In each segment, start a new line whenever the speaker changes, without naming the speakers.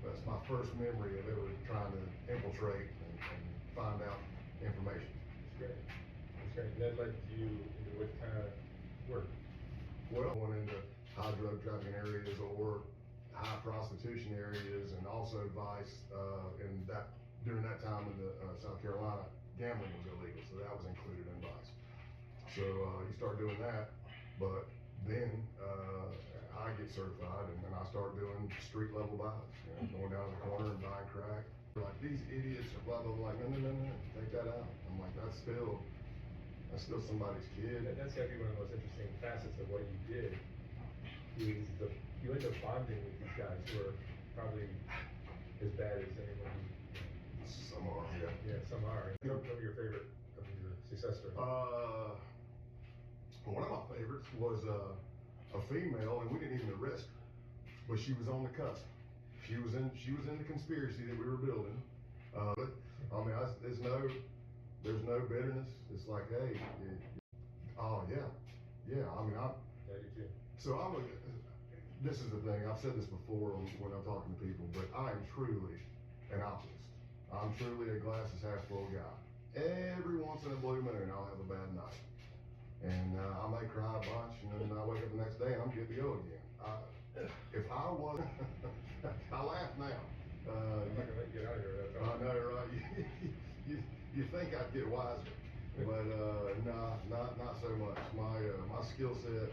that's my first memory of ever trying to infiltrate and find out information.
That's great. That's great. And that led you into what kind of work?
Well, going into high drug trafficking areas or high prostitution areas, and also Vice, and that during that time in the South Carolina, gambling was illegal, so that was included in Vice. So you start doing that, but then I get certified, and then I start doing street level buys, going down to the corner and buying crack. Like, these idiots are blah blah blah. Like, no, take that out. I'm like, that's still somebody's kid.
And that's gotta be one of the most interesting facets of what you did. You end up bonding with these guys who are probably as bad as anyone.
Some are, yeah.
Yeah, some are. What are your favorite of your success stories?
One of my favorites was a female, and we didn't even arrest her, but she was on the cusp. She was in the conspiracy that we were building. But I mean, there's no bitterness. It's like, hey, oh yeah. I mean,
Yeah, you too.
so this is the thing. I've said this before when I'm talking to people, but I am truly an optimist. I'm truly a glass is half full guy. Every once in a blue moon, I'll have a bad night. And I may cry a bunch, and then I wake up the next day and I'm good to go again. If I was, I laugh now.
I'm not gonna let you get out of here.
I know, right? You think I'd get wiser, but nah, not so much. My skill set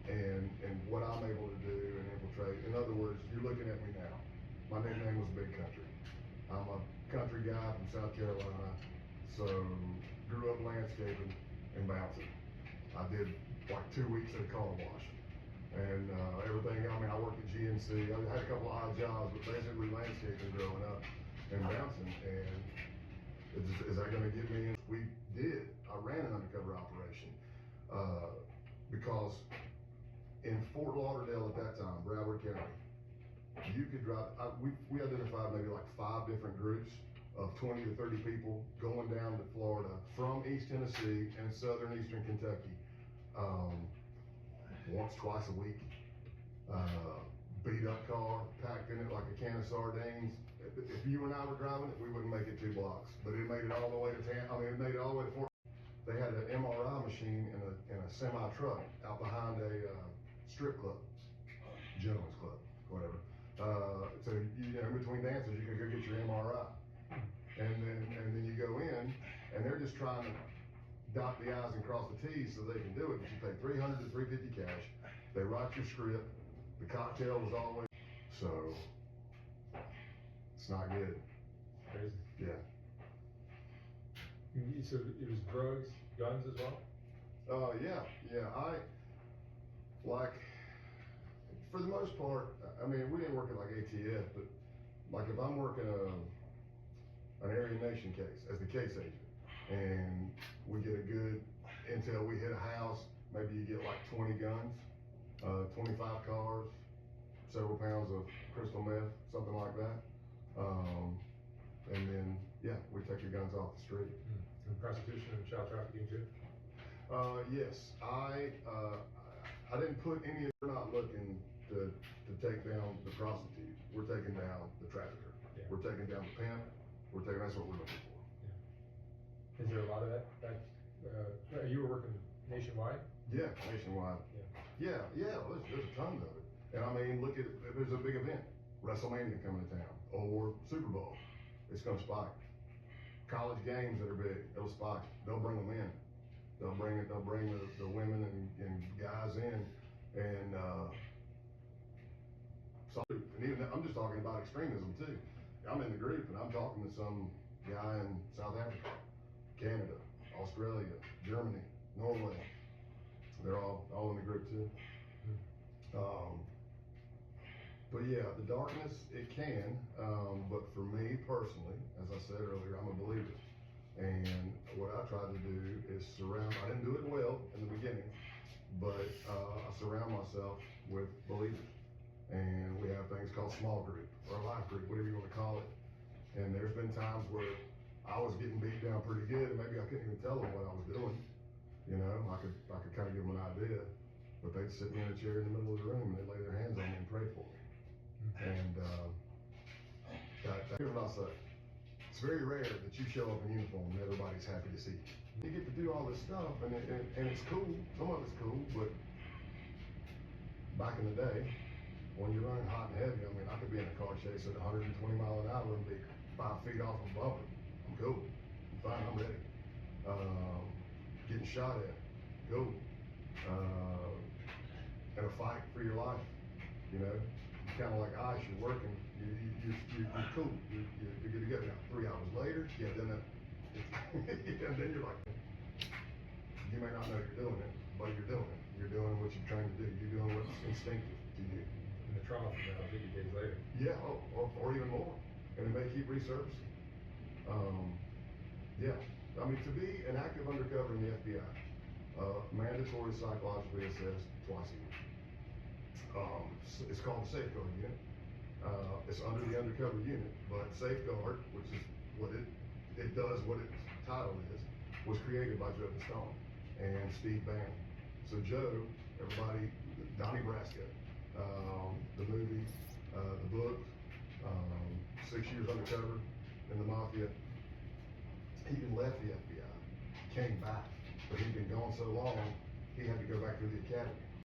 and what I'm able to do and infiltrate. In other words, you're looking at me now. My nickname was Big Country. I'm a country guy from South Carolina, so grew up landscaping and bouncing. I did like 2 weeks at a car wash, and everything. I mean, I worked at GNC. I had a couple of odd jobs, but basically landscaping growing up and bouncing. And is that going to get me in? We did. I ran an undercover operation because in Fort Lauderdale at that time, Broward County, you could drive. We identified maybe like 5 different groups of 20 to 30 people going down to Florida from East Tennessee and southern Eastern Kentucky, once, twice a week. Beat up car, packed in it like a can of sardines. If you and I were driving it, we wouldn't make it 2 blocks, but it made it all the way to it made it all the way to Fort. They had an MRI machine in a semi truck out behind a strip club, gentleman's club, whatever. So in between dances, you can go get your MRI. And then you go in, and they're just trying to dot the I's and cross the T's so they can do it. But you pay $300 to $350 cash. They write your script. The cocktail was always so. It's not good.
Crazy.
Yeah.
So it was drugs, guns as well?
Yeah. I like, for the most part. I mean, we didn't work at like ATF, but like if I'm working an Aryan Nation case as the case agent, and we get a good intel, we hit a house, maybe you get like 20 guns, 25 cars, several pounds of crystal meth, something like that. And then, yeah, we take the guns off the street.
And prostitution and child trafficking too?
Yes, I didn't put any of, we're not looking to take down the prostitute. We're taking down the trafficker.
Yeah.
We're taking down the pimp. That's what we're looking for.
Yeah. Is there a lot of that? You were working nationwide?
Yeah, nationwide. Yeah. There's a ton of it. And I mean, look at, if there's a big event, WrestleMania coming to town, or Super Bowl, it's gonna spike. College games that are big, it'll spike. They'll bring them in. They'll bring the women and guys in, and even I'm just talking about extremism too. I'm in the group and I'm talking to some guy in South Africa, Canada, Australia, Germany, Norway. They're all in the group too. But yeah, the darkness, it can, but for me personally, as I said earlier, I'm a believer. And what I try to do is I didn't do it well in the beginning, but I surround myself with believers. And we have things called small group or life group, whatever you want to call it. And there's been times where I was getting beat down pretty good, and maybe I couldn't even tell them what I was doing. I could kind of give them an idea, but they'd sit me in a chair in the middle of the room and they'd lay their hands on me and pray for me. I'll say. It's very rare that you show up in uniform and everybody's happy to see you. You get to do all this stuff and it's cool, some of it's cool, but back in the day, when you're running hot and heavy, I mean, I could be in a car chase at 120 miles an hour and be 5 feet off a bumper. I'm cool, I'm fine, I'm ready. Getting shot at, cool. In a fight for your life, you know, kind of like ice, you're working, you're cool, you're good to go. Now, 3 hours later, yeah, then and then you're like, you may not know you're doing it, but you're doing it. You're doing what you're trying to do. You're doing what's instinctive to you.
And the trauma from that, 50 days later.
Yeah, or even more, and it may keep resurfacing. Yeah, I mean, to be an active undercover in the FBI, mandatory psychologically assessed twice a year. It's called the Safeguard Unit. It's under the undercover unit, but Safeguard, which is what it does, what its title is, was created by Joe Stone and Steve Bannon. So Joe, everybody, Donnie Brasco, the movie, the book, 6 years undercover in the mafia. He even left the FBI, came back, but he'd been gone so long, he had to go back to the academy.